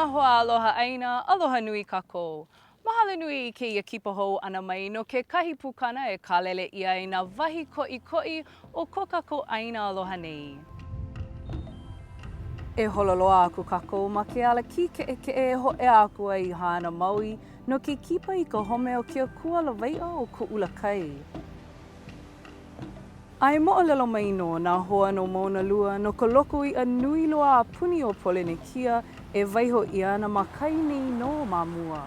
hoa aloha aina, aloha nui kako. Mahalo nui I ke kipaho ana mai no ke kahi pukana e kalele ia I na wahi koʻikoʻi o ko kako aina aloha nei. E hololoa aku kako ma ke ala ki ke e hoʻe aku ai hana maui no ke kipa I ka home o ke kua lawaiʻa o ku ulakai. Ai moʻolelo mai no nā hoa no Mauna Lua no ka loko I a nui loa a puni o Polenekia e waiho I ana ma kai nei no ma mua.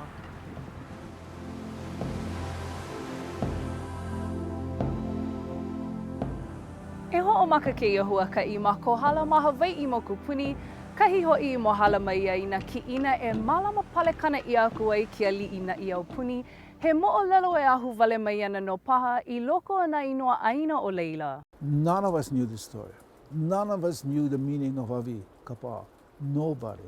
E hoʻomaka ke ia huakaʻi ma kohala ma Hawaiʻi mo kupuni, kahi hoʻi I mohala mai ai na kiʻina e malama palekana I aku ai ke aliʻi na I au puni, he moʻolelo e ahu wale mai ana no paha I loko ana inoa ʻaina o Leila. None of us knew the story. None of us knew the meaning of awi, kapa. Nobody.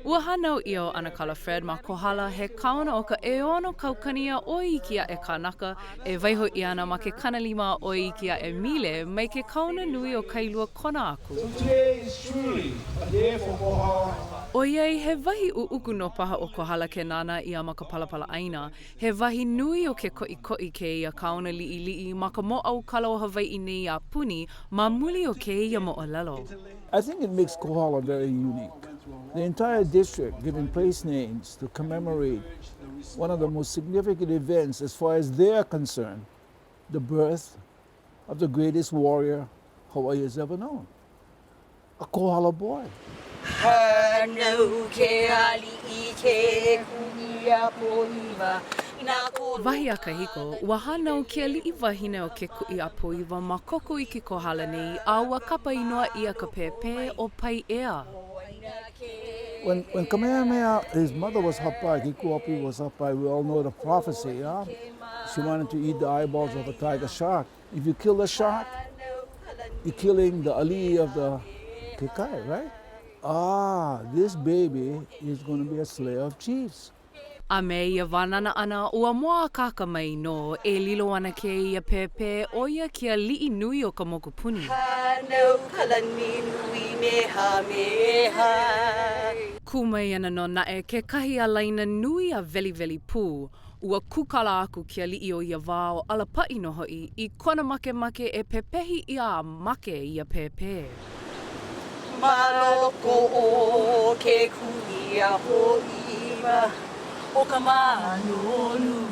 Ua hanau io ana kala Fred ma kohala he kaona o ka eono kaukania o ikia e kanaka e waiho I ana ma ke kanalima o ikia e mile mai ke kaona nui o kailua kona aku. So today is truly a day for kohala. O iei he wahi uku no paha o kohala ke nana I a ma ka palapala aina, he wahi nui o ke koʻikoʻi ke ia kaona liʻiliʻi ma ka moʻau kala o Hawaiʻi nei a puni ma muli o ke ia moʻolelo. I think it makes Kohala very unique. The entire district giving place names to commemorate one of the most significant events as far as they are concerned, the birth of the greatest warrior Hawaii has ever known, a Kohala boy. Wahi a kahiko, ua hanau ke aliʻi wahine o ke kuʻi a poiwa ma koko I ke kohala nei a ua kapa inoa ia ka pēpē o pai ea. When Kamehameha, his mother was hapai, Kikuapi was hapai, we all know the prophecy, yeah? She wanted to eat the eyeballs of a tiger shark. If you kill the shark, you're killing the ali'i of the kekai, right? Ah, this baby is going to be a slayer of chiefs. A me ia wanana ana ua moa kaka mai no e lilo ana ke ia pēpē o ia kia liʻi nui o ka mokupuni. Kumai ana no nae ke kahi a laina nui a veli pū. Ua kukala aku kia liʻi o ia wā o alapaʻi no hoʻi I kona make e pepehi ia make ia pēpē. Maloko o ke kuia hoʻi o ka mano nui,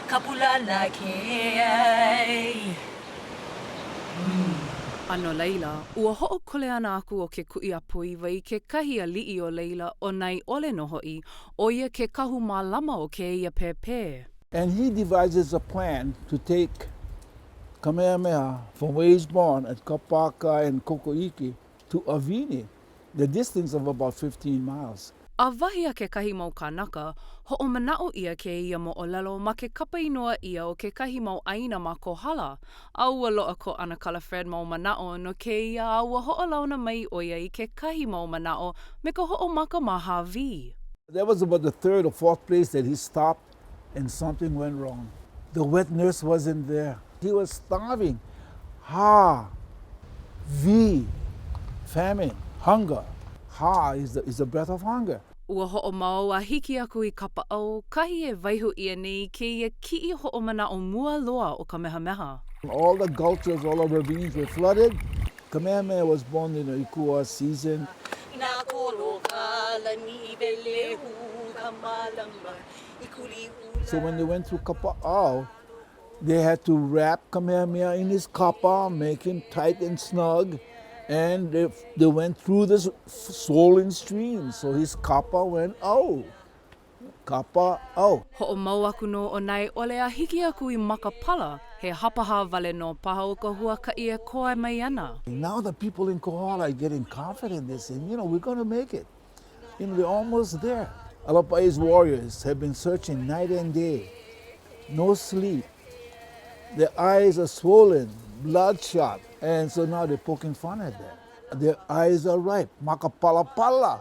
ka pulana ke ai. Ano Leila, ua hoʻokole ana aku o ke kuʻi a poiwa I ke kahi a liʻi o Leila o nai ole no hoʻi, o ia ke kahu mālama o ke ia pēpē. And he devises a plan to take Kamehameha from where he's born at Kapaka and Kokoiki to Avini, the distance of about 15 miles. A wahi a ke kahi mau kānaka, hoʻomanao ia ke ia moʻolelo ma ke kapa inoa ia o ke kahi mau ʻaina ma kohala. A ua loa ko ana kala Fred mau manao no ke ia a ua hoʻolauna mai o ia I ke kahi mau manao me ka hoʻomaka ma Hawi. That was about the third or fourth place that he stopped and something went wrong. The wet nurse wasn't there. He was starving. Famine, hunger. Is the breath of hunger. Ua hoʻomau a hiki aku I kapaʻau, kahi e waihu ia nei ke ia kiʻi hoʻomanao mua loa o Kamehameha. All the gulches, all the ravines were flooded. Kamehameha was born in the Ikua season. So when they went through Kapa'au, they had to wrap Kamehameha in his kapa, make him tight and snug. And they went through this swollen stream, so his kapa went out. Kapa out. Hoʻomau aku no o nai ole a hiki aku I makapala, he hapaha wale no paha o ka huakaʻi e koe mai ana. Now the people in Kohala are getting confident. They're saying, we're going to make it. We're almost there. Alapai's warriors have been searching night and day. No sleep. Their eyes are swollen, bloodshot. And so now they're poking fun at them. Their eyes are ripe. Makapalapala.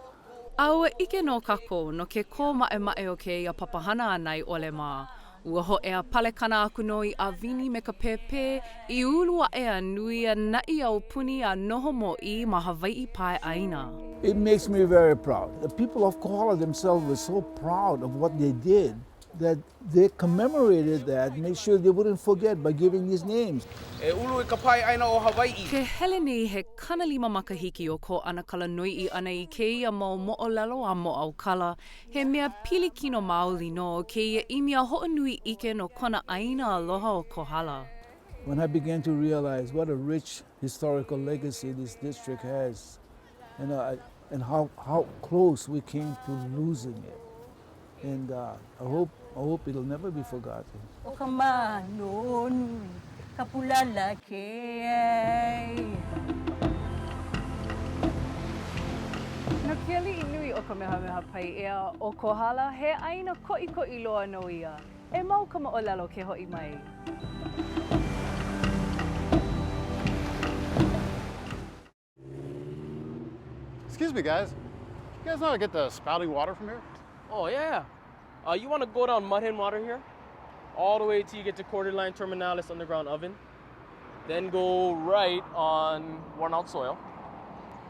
Aua ike no kako no ke kō mae o ke ia papahana anai ole mā. Ua ho ea palekana aku no I awini me ka pepe, I ulua ea nui a nai au puni a noho mo I ma Hawaii pai aina. It makes me very proud. The people of Kohala themselves were so proud of what they did that they commemorated that, made sure they wouldn't forget by giving these names. E ulu I ka pai aina o Hawaii. Ke hele nei he kanalima makahiki o ko ana kala nui I ana I keia mau moʻolelo a moʻaukala, he mea pilikino maoli no keia I mea hoʻonui ike no kona aina aloha o Kohala. When I began to realize what a rich historical legacy this district has, and how close we came to losing it. And I hope it'll never be forgotten. O ka mano nui, ka pulana ke ai. No ke aliʻi nui o ka mehameha pai ea o Kohala, he aina koʻikoʻi loa no ia. E mau ka moʻolelo ke hoʻi mai. Excuse me, guys. You guys know how to get the spouting water from here? Oh, yeah. You want to go down Mud Hen Water here, all the way till you get to Quarter Line Terminalis Underground Oven. Then go right on Worn Out Soil,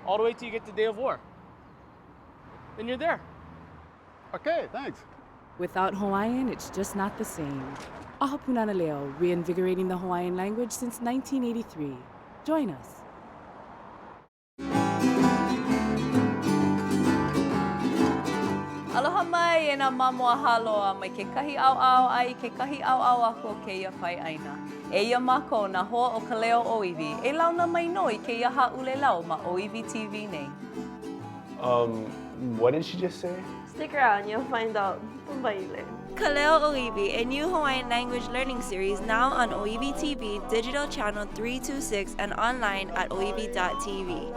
all the way till you get to Day of War. Then you're there. Okay, thanks. Without Hawaiian, it's just not the same. Aha punana leo, reinvigorating the Hawaiian language since 1983. Join us. Aloha mai e nā mamua haloa mai ke kahi au ai ke kahi au ako keia pai aina. Eia mako nā hoa o ka leo oiwi. E launa mai noi keia haʻule lau ma Oiwi TV nei. What did she just say? Stick around, you'll find out. Baile. Ka leo Oiwi, a new Hawaiian language learning series now on Oiwi TV, digital channel 326 and online at oiwi.tv.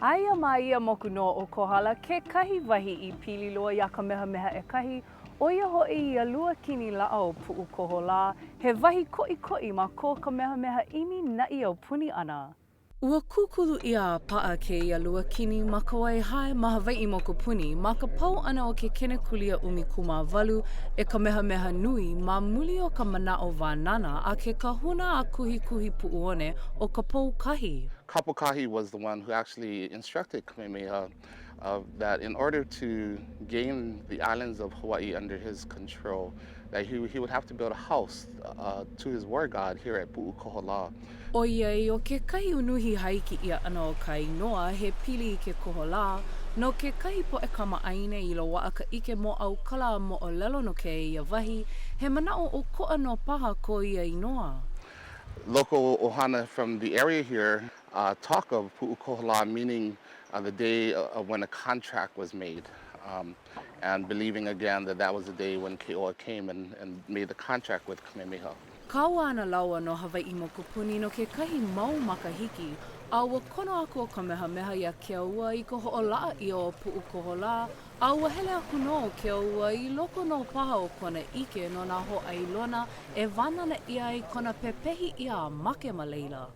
Aia maia moku no o Kohala ke kahi wahi I pili loa ia ka mehameha e kahi o ia hoʻi ia lua kini laʻa o puʻu kohola he wahi koʻikoʻi ma ko ka mehameha imi naʻi au puni ana. Ua kukulu ia paʻa ke ia lua kini ma ka waihae ma Hawaii mo ka puni ma ka pau ana o ke kenekulia ʻumikūmāwalu e ka mehameha nui ma muli o ka manaʻo wānana a ke kahuna a kuhikuhi puʻuone o ka pou kahi. Kapukahi was the one who actually instructed Kamehameha that in order to gain the islands of Hawaii under his control, that he would have to build a house to his war god here at Pu'ukohola. O iai, o ke kahi unuhi haiki ia ana o ka inoa he pili I ke kohola, no ke kahi po e kamaaina I lo waa ka ike mo au kala mo ʻŌlelo no ke ia wahi, he manaʻo o koʻa no paha ko ia inoa. Local ohana from the area here talk of Pu'ukohola, meaning the day when a contract was made, and believing again that that was the day when Keoa came and made the contract with Kamehameha. Kaua ana laua no Hawaii mo kupuni no ke kahi mau makahiki, a ua kono aku o Kamehameha ia ke aua I ka hoʻolaʻa I o Puʻukohola, a ua hele aku no ke aua I loko no paha o kona ike no nā hoʻailona e wanana ia I kona pepehi ia a make ma leila.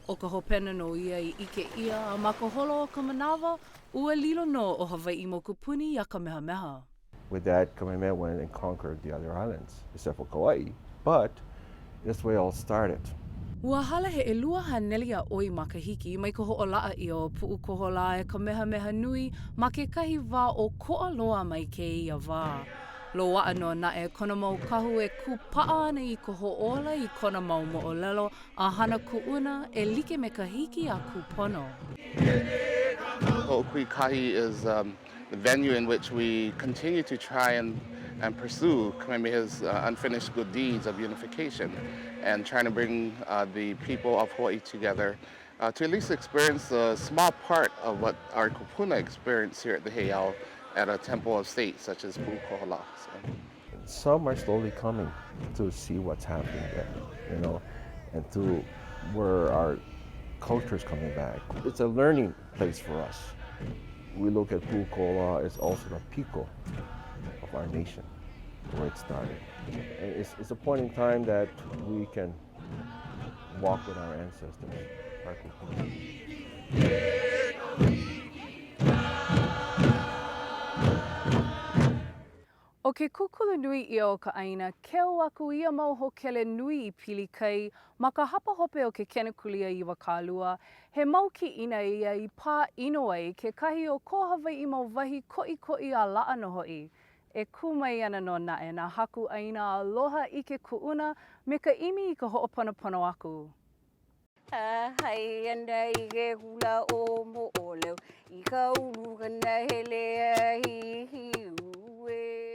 O ka hopena no ia I ike ia a ma ka holo o ka manawa, ua lilo no o Hawaii mo kupuni ia Kamehameha. With that, Kamehameha went and conquered the other islands, except for Kauai. But that's where it all started. Ua hala he elua haneli a oi makahiki mai ka hoʻolaʻa I o Puʻukohola e Kamehameha nui ma ke kahi wā o koʻa loa mai ke ia wā. Loaʻa no naʻe kona mau kahu e kupaʻa ana I ka hoʻola I kona mau moʻolelo a hana kuʻuna e like me ka hiki a kupono. Hoʻokui Kahi is the venue in which we continue to try and pursue Kamehameha's unfinished good deeds of unification and trying to bring the people of Hawaii together to at least experience a small part of what our kupuna experienced here at the Heiau at a temple of state such as Pu'ukohola. Some are slowly coming to see what's happening there, you know, and to where our culture is coming back. It's a learning place for us. We look at Pu'ukohola as also the piko of our nation, where it started. And it's a point in time that we can walk with our ancestors, our kupuna. ke kukulu nui ia o ka ʻāina, keu aku ia mau hokele nui I pili kai ma ka hapa hope o ke kenekulia iwakālua, he mau ki ina ia I pā ino ai ke kahi o ko Hawaiʻi mau wahi koʻikoʻi a laʻa no hoʻi. E kumai ana no naʻe nā haku ʻāina aloha I ke kuʻuna me ka ʻimi I ka hoʻoponopono aku. ʻāhaʻi ana I ke hula o moʻoleu I ka ulu kana hele hihiu.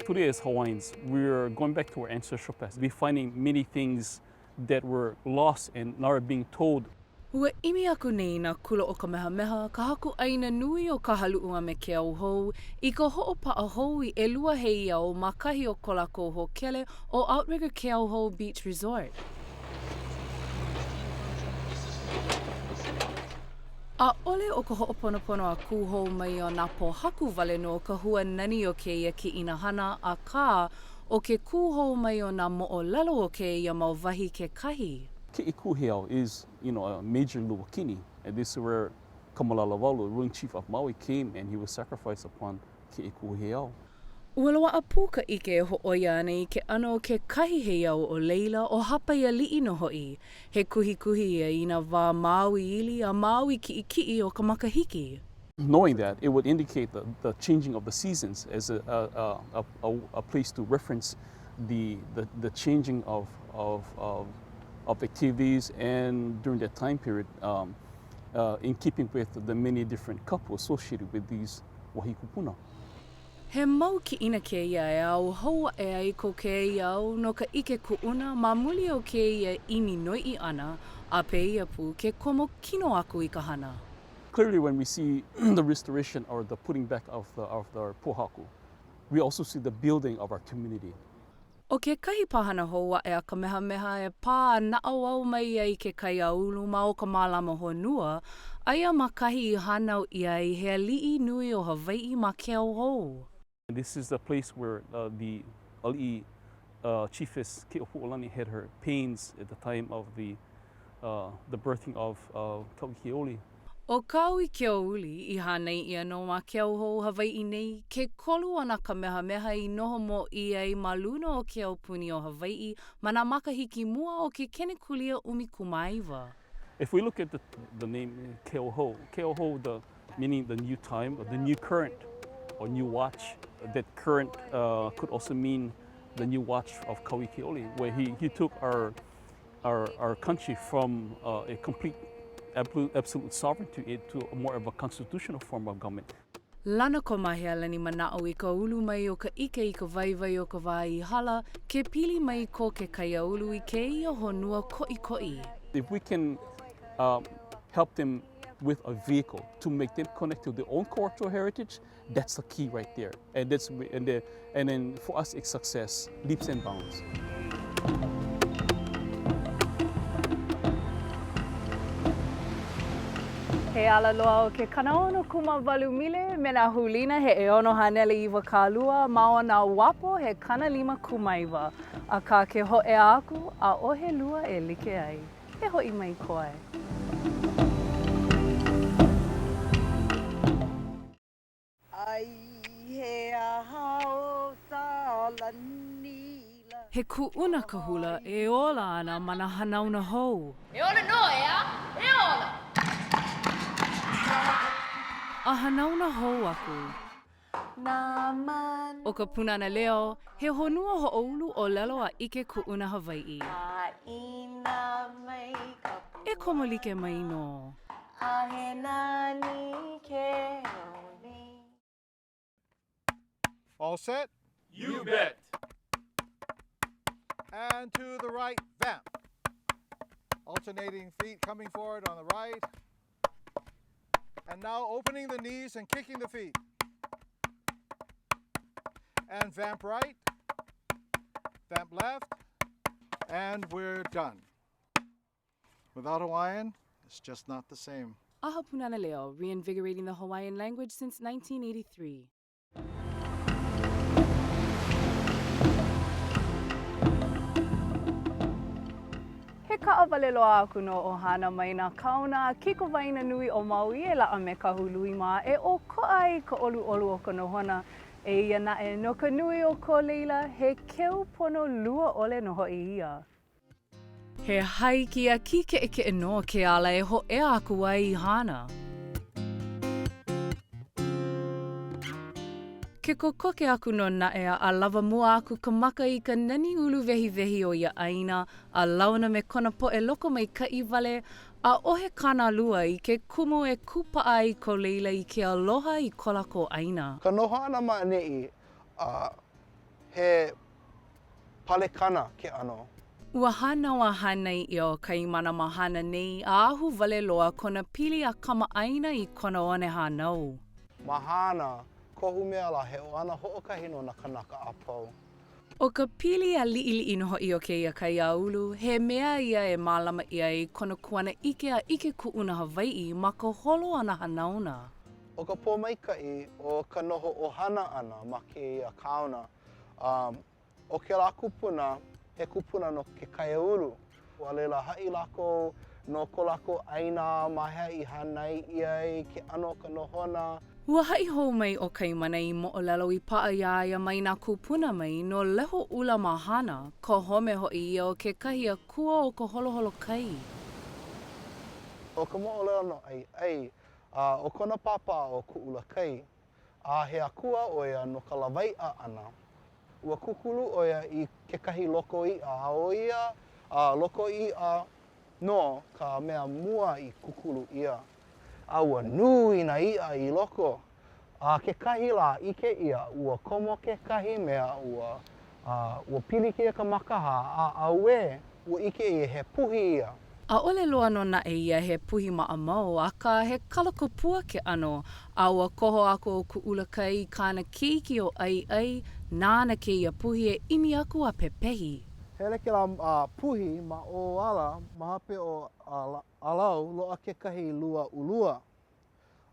Today as Hawaiians, we're going back to our ancestral past. We're finding many things that were lost and now are being told. Ua imi aku nei nā kula o ka mehameha, ka haku ʻāina nui o ka haluʻua me ke au hou, I ka hoʻopaʻa hou I ʻelua hei au ma kahi o ko lākou hokele o Outrigger ke au hou Beach Resort. A ole o ka hoʻoponopono a kūhou mai o nā pōhaku wale no ka hua nani o keia ki ina hana a kā o ke kūhou mai o nā moʻolelo o keia mau wahi ke kahi. Keʻikuheau is, a major luakini, and this is where Kamalalawalu, the ruling chief of Maui, came and he was sacrificed upon Keʻikuheau. Ua loaʻa pū ka ʻike e hoʻoia ana I ke ʻano o ke kahi he iau o Leila o hapa ia liʻi no hoʻi. He kuhikuhi ia I nā wā Maui ili a Maui kiʻikiʻi o ka makahiki. Knowing that, it would indicate the changing of the seasons as a place to reference the changing of activities and during that time period in keeping with the many different kapu associated with these wahi kupuna. He mau ki ina ke ia e au hoa e ai ko ke iau no ka ike kuʻuna ma muli o ke ia imi noiʻi ana a pe ia pu ke komo kino aku I ka hana. Clearly when we see the restoration or the putting back of the pohaku, we also see the building of our community. O ke kahi pahana hoa e a ka mehameha e pā naʻau au mai ai ke kaia ulu ma o ka mālama honua, aia ma kahi I hanau I ai he aliʻi nui o Hawaiʻi ma ke au hou. This is the place where the aliʻi chiefess Keʻopuʻolani had her pains at the time of the birthing of Kauikeʻoli. O kau I ke uli I hanei ia no ma ke au hou Hawaiʻi nei, ke kolu ana ka mehameha I noho mo I ai ma luna o ke au puni o Hawaiʻi ma nā makahiki mua o ke kenekulia ʻumikumaewa. If we look at the name Keoho, meaning the new time, or the new current, or new watch, that current could also mean the new watch of Kauikeʻoli, where he took our country from a complete absolute sovereignty to more of a constitutional form of government. Lana ko mahea lani manaʻo I ka ulu mai o ka ike I ka waiwai o ka wā I hala, ke pili mai ko ke kaia ulu I keia honua koʻikoʻi. If we can help them with a vehicle to make them connect to their own cultural heritage, that's the key right there. And then for us, it's success, leaps and bounds. He ala loa o ke kanaono kumawalu mile me nā hulina he e ono hanele Iwakalua ma o nā wapo he kana lima kumaiwa. A ka ke hoʻe aku a ohe lua e like ai. He hoʻi mai koe. He kuʻuna ka hula e ola ana ma nā hanauna hou. E ola no ea, e ola! A hanauna hou aku. O ka punana leo, he honua hoʻoulu ʻōlelo a ʻike kuʻuna Hawaiʻi. E komo like mai no. All set? You bet! And to the right, vamp. Alternating feet coming forward on the right. And now opening the knees and kicking the feet. And vamp right, vamp left, and we're done. Without Hawaiian, it's just not the same. Aha punana leo, reinvigorating the Hawaiian language since 1983. He kaʻawale loa aku no ʻohana mai nā kauna kiko waina nui o Maui e laʻa me ka hului mā e o koʻai ka ʻoluʻolu o ka nohona Eia naʻe no ka nui o ko leila he keu pono lua ole no hoʻi ia. He hai kia ki ke eke no ke ala e ho e aku ai I hana. Ke kokoke aku no naʻe a lava mua aku ka maka I ka nani ulu vehi o ia aina, a launa me kona poʻe loko mai kaʻi wale, a ohe kana lua I ke kumu e kupaʻa ai ko leila I ke aloha I ko lako aina. Ka noho ana maʻaneʻi, he palekana ke ano. Ua hana hanai I o kaimana mahana nei a ahu wale loa kona pili a kamaʻaina I kona one hānau. Mahana, kohu mea la he o ana hoʻokahi no na kanaka a pau. O ka pili a liʻiliʻi no hoʻi o keia kai a ulu, he mea ia e mālama ia I kona kuana ike a ike kuʻuna Hawaiʻi ma ka holo ana hanauna. O ka pōmaikaʻi o ka noho ʻohana ʻana ma kēia kauna, o ke la kupuna, he kupuna no ke kaiaulu. Ua leila haʻi lako no ko lako ʻaina mahea I hanai ʻia ke ano ka nohona. Ua haʻi hou mai o kaimana I moʻolelo I paʻa ia mai nā kupuna mai no leho ula mahana, ko home hoʻi ia o ke kahi a kua o ka holoholo kai. O ka moʻolelo no ai, o kona papa o ku ula kai, he akua o ia no ka lawaiʻa ʻana. Ua kukulu o ia I kekahi loko iʻa, a o ia loko iʻa no ka mea mua I kukulu ia. A ua nui nā iʻa I loko. Kekahi la ike ia, ua komo kekahi mea ua pili kia ka makaha, a aue ua ike ia he puhi ia. A ole loa no naʻe ia he puhi maʻamau, aka he kalakopua ke ano, a ua koho aku o ku ula kai kāna keiki o ai, nāna keia puhi e imi aku a pepehi. Hele ke la puhi ma o ala, mahape o alau loa kekahi lua ulua.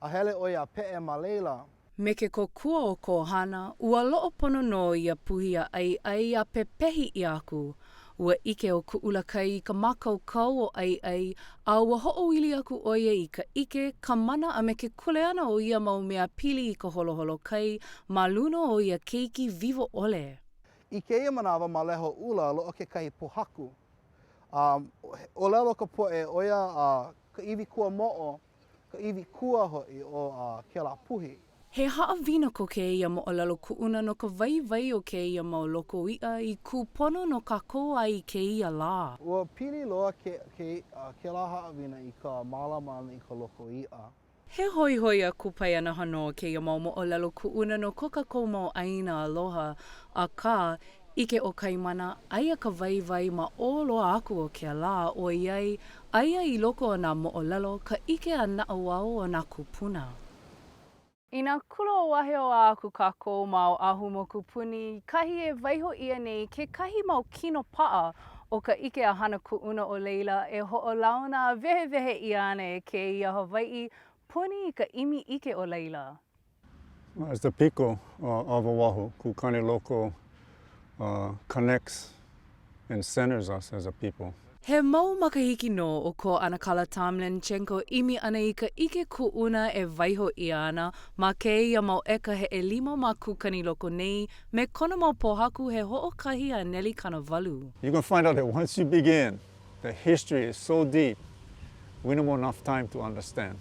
A hele o ia peʻe ma leila. Me ke kokua o ko hana, ua loo pono no ia puhi a ai a pepehi I aku. Ua ike o ku ula kai ka makaukau o ai, a ua hoʻoili aku o ia I ka ike, ka mana a me ke kuleana o ia mau mea pili I ka holoholo kai, ma luna o ia keiki vivo ole. I keia manawa ma leho ula loo kekahi pohaku. ʻŌlelo ka poʻe o ia ka iwi kua moʻo, ka iwi kua hoʻi o ke la puhi. He haʻawina ko keia moʻolelo kuʻuna no ka waiwai o keia mau loko iʻa I kūpono no kākou ai keia lā. Ua pili loa ke la haʻawina I ka mālama ana I ka loko iʻa. He hoihoi a kupai ana hano keia mau moʻolelo kuʻuna no ko kākou mau ʻaina aloha, a ka ike o kaimana aia ka waiwai ma o loa aku o ke lā o iai aia I loko o nā moʻolelo ka ike a naʻauao o nā kupuna. I nā kula o wahe o a aku kākou ma o ahu mo kupuni, kahi e waiho ia nei ke kahi mau kino paʻa o ka ike a hana kuʻuna o leila e hoʻolauna wehewehe ia ana e kēia Hawaiʻi puni I ka imi ike o leila. As the piko of Oahu, Kukane Loko connects and centers us as a people. He mau makahiki no o ko Anakala Tamlenchenko imi ana I ka ike kuʻuna e waiho ia ana ma keia mau eka he ʻelima ma kukani loko nei me kona mau pohaku he hoʻokahi a Nelly Kanavalu. You're going to find out that once you begin, the history is so deep, we don't have enough time to understand.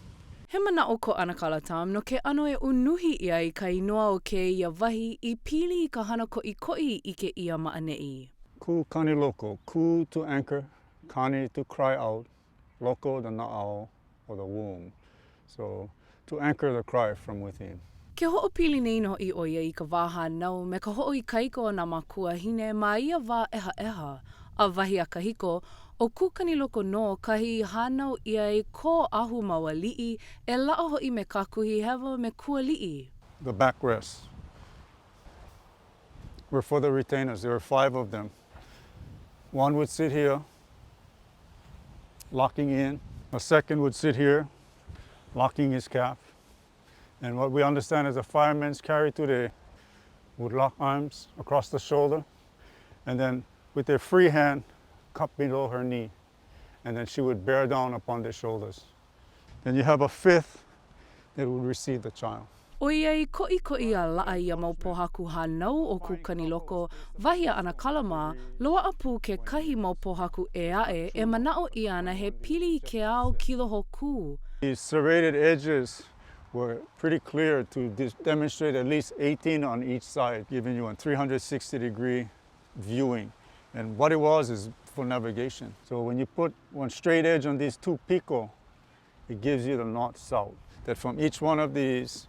He manaʻo ko Anakala Tam no ke ano e unuhi ia I ka inoa o keia wahi I pili I ka hana koʻikoʻi I ke ia maʻaneʻi. Ku kani loko, ku to anchor, kani to cry out, loko the na'au or the womb. So to anchor the cry from within. Ke hoʻopili nei no I oia I ka wā hānau me ka hoʻoikaika o nā makua hine ma ia wā eha, a wahi a kahiko, o kukani loko no kahi hānau ia I ko ahu mawaliʻi e laʻa hoʻi me kakuhi hewa me kualiʻi. The backrests were for the retainers. There were 5 of them. One would sit here, locking in. A second would sit here, locking his cap. And what we understand is the firemen's carry today would lock arms across the shoulder and then with their free hand cup below her knee. And then she would bear down upon their shoulders. Then you have a 5th that would receive the child. Oiai koʻikoʻi a laʻa ia mau pohaku hānau o kūkani loko, wahia ana kalama, loa apu ke kahi mau pohaku e aʻe e manaʻo ia ana he pili I ke ao kiloho kū. The serrated edges were pretty clear to demonstrate at least 18 on each side, giving you a 360-degree viewing. And what it was is for navigation. So when you put one straight edge on these two piko, it gives you the north-south. That from each one of these,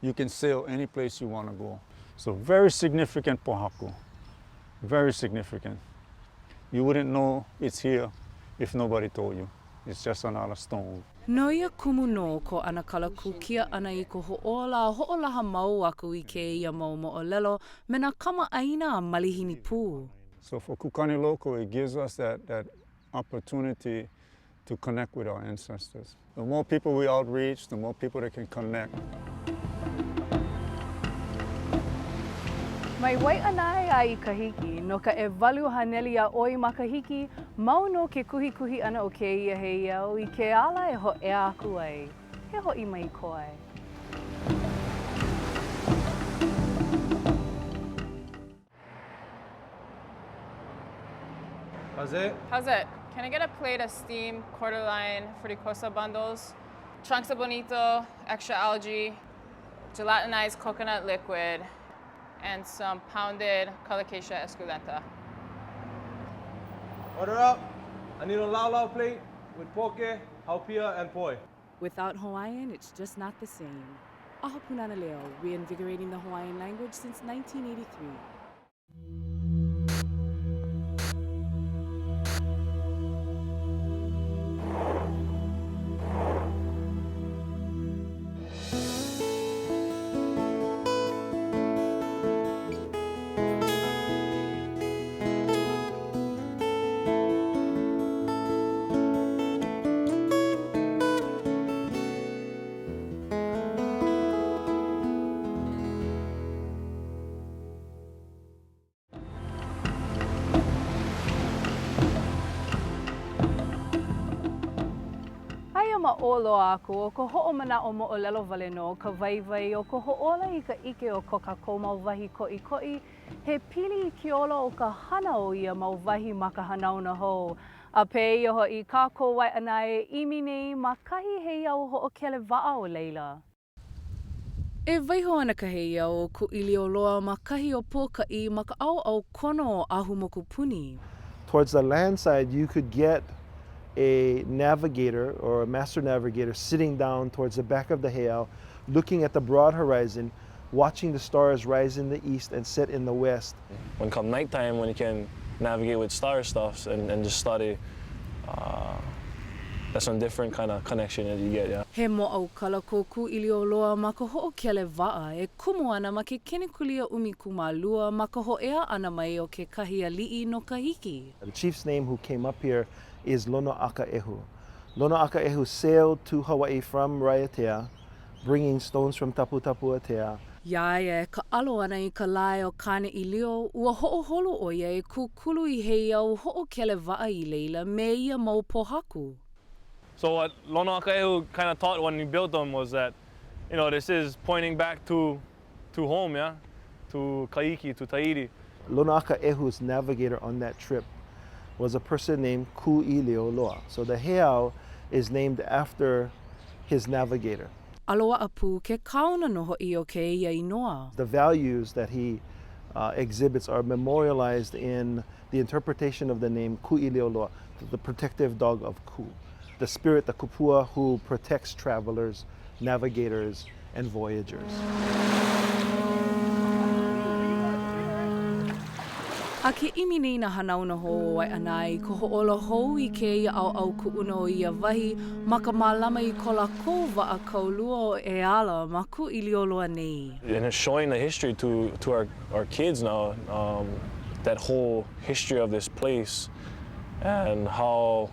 you can sail any place you want to go. So very significant pohaku, very significant. You wouldn't know it's here if nobody told you. It's just another stone. No ia kumu no ko ana kalaku kia ana I ko hoʻolaha mau aku I ke ia mau ʻŌlelo me nā kamaʻaina a malihini pū. So for Kukani Local, it gives us that opportunity to connect with our ancestors. The more people we outreach, the more people that can connect. Mai waiʻanae a I kahiki, no ka e walu haneli a oi ma kahiki, mau no ke kuhi ana o ke ia he iau I ke ala e ho e aku ai. He hoʻi mai ko ai. How's it? How's it? Can I get a plate of steamed quarter line fricosa bundles, chunks of bonito, extra algae, gelatinized coconut liquid, and some pounded colocasia esculenta. Order up. I need a lau plate with poke, haupia, and poi. Without Hawaiian, it's just not the same. Aha punana leo, reinvigorating the Hawaiian language since 1983. Ma oloa aku o ko hoʻomanaʻo mo ʻŌlelo wale no ka waiwai o ko hoʻola I ka ʻike o ko kākou mau wahi koʻikoʻi he pili I ke olo o ka hana o ia mau wahi ma ka hanauna hou. A pei o I kākou waiʻanae imi nei ma kahi he iau hoʻokele waʻa o leila. E waiho ana ka he iau o ku ilioloa ma kahi o pōkaʻi ma ka au kono o ahu moku puni. Towards the land side, you could get a navigator or a master navigator sitting down towards the back of the heiau, looking at the broad horizon, watching the stars rise in the east and set in the west. When come nighttime, when you can navigate with star stuffs and just study, that's one different kind of connection that you get, yeah. He moʻau kala ko ku ilioloa ma ka hoʻokele waʻa e kumu ana ma ke kenekulia ʻumikumalua ma ka hoʻea ana mai o ke kahi aliʻi no ka hiki. The chief's name who came up here is Lono Akaʻehu. Lono Akaʻehu sailed to Hawaii from Raiatea, bringing stones from Taputapuatea. Iaia, ka alo ana I ka lae o kane ilio, ua hoʻoholo o ia e kukulu I he iau hoʻokele waʻa I leila me ia mau pohaku. So what Lono Akaʻehu kind of taught when we built them was that, you know, this is pointing back to home, yeah? To Kaiki, to Tahiti. Lono Akaʻehu's navigator on that trip was a person named Kuʻilioloa. So the heiau is named after his navigator. Aloa apu ke kauna noho I o ke ia inoa. The values that he exhibits are memorialized in the interpretation of the name Kuʻilioloa, the protective dog of Ku. The spirit, the kupua, who protects travelers, navigators, and voyagers. A ke imi nei na hanauna ho wai anai, ko hoʻola hou I ke ia au kuʻuna o ia wahi, ma ka mālama I ko lākou waʻa kaulua o e ala ma ku ilioloa nei. And it's showing the history to our kids now, that whole history of this place, and how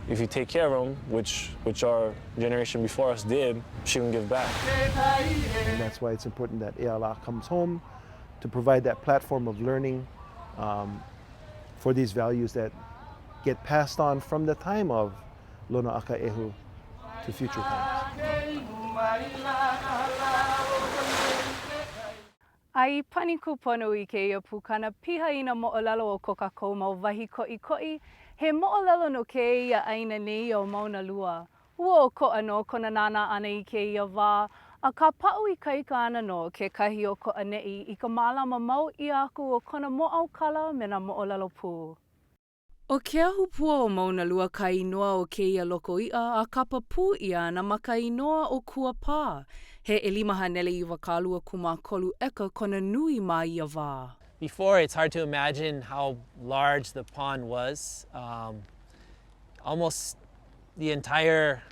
if you take care of them, which our generation before us did, she can give back. And that's why it's important that Eala comes home to provide that platform of learning for these values that get passed on from the time of Lono Akaʻehu to future times. Ai pani kupono I keia Pukana pihaina moʻolelo o ko kākou mau wahi koʻikoʻi. He moʻolelo no keia ʻaina nei o Mauna Lua. Ua o koʻa no kona nana ana I keia wā. A ka paʻu I kaika ana no kekahi o koʻa neʻi I ka mālama mau I aku o kona moʻaukala me nā moʻolelo pū. O ke ahu pua o Mauna Lua ka inoa o keia lokoiʻa a kapa pū ʻia na ma ka inoa o kua pā. He ʻelima hanele I wakalua kumākolu eka kona nui ma ia wā. Before, it's hard to imagine how large the pond was. Almost the entire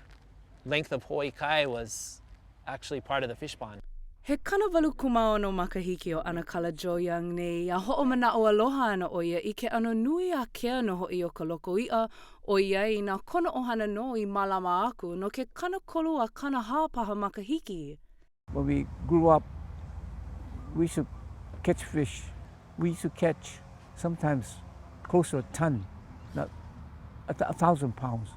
length of Wahi Koʻikoʻi was actually part of the fish pond. He kanawalu kumaono makahiki o ana kala joyang nei a hoʻomanao aloha ana o ia I ke ano nui a kea no hoʻi o ka lokoiʻa o iai nā kona ʻohana no I mālama aku no ke kanakolu a kana hāpaha makahiki. When we grew up, we used to catch fish. We used to catch sometimes close to a ton, not 1,000 pounds.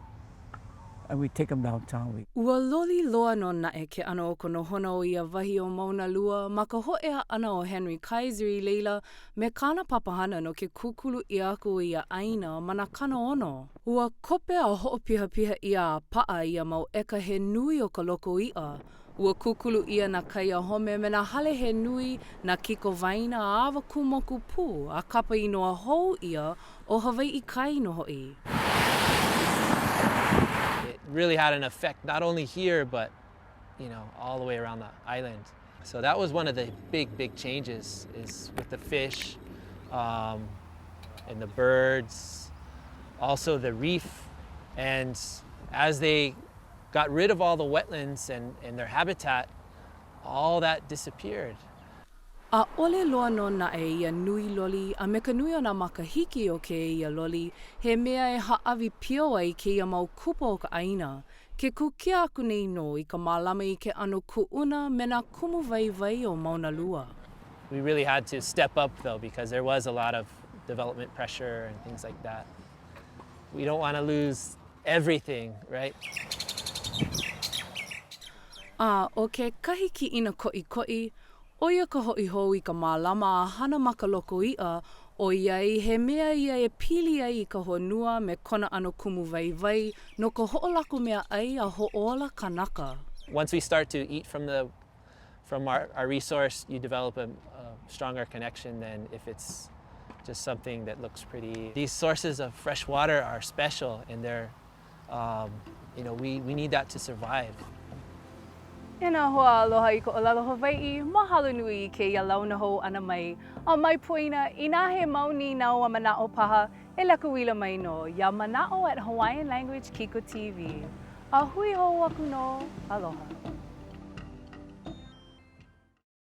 And we take them downtown. Ua loli loa no naʻe ke ano o kono hona o ia wahi o Mauna Lua ma ka hoʻea ana o Henry Kaiser I leila me kāna papahana no ke kukulu I aku o ia ʻaina ma nā kana ono. Ua kope a hoʻopihapiha ia a paʻa ia mau eka he nui o ka lokoiʻa. Ua kukulu ia na kaia home me nā hale he nui na kiko waina a awa kumoku pū a kapa inoa hou ia o Hawaii kai no hoʻi. Really had an effect not only here but all the way around the island. So that was one of the big changes is with the fish and the birds, also the reef, and as they got rid of all the wetlands and their habitat, all that disappeared. A ole loa no naʻe ia nui loli a me ka nui o nā makahiki o ke ia loli, he mea e haʻawi pio ai ke ia mau kupa o ka ʻaina. Ke kukia aku nei no I ka mālama I ke ano kuʻuna me nā kumu waiwai o Mauna Lua. We really had to step up though because there was a lot of development pressure and things like that. We don't want to lose everything, right? O ke kahi ki ina koʻikoʻi, o ia ka hoʻi hou I ka mālama a hana ma ka lokoiʻa, o iai he mea ia e pili ai I ka honua me kona ano kumu waiwai no ka hoʻolako mea ai a hoʻola kanaka. Once we start to eat from our resource, you develop a stronger connection than if it's just something that looks pretty. These sources of fresh water are special and they're, we need that to survive. E nā hoa aloha I ko ʻŌlelo Hawaiʻi, mahalo nui I keia launa hou ana mai. A mai poina, I nā he mauni nau a manaʻo paha, e lekuila mai no, ia manaʻo at Hawaiian Language Kiko TV. A hui hou aku no, aloha.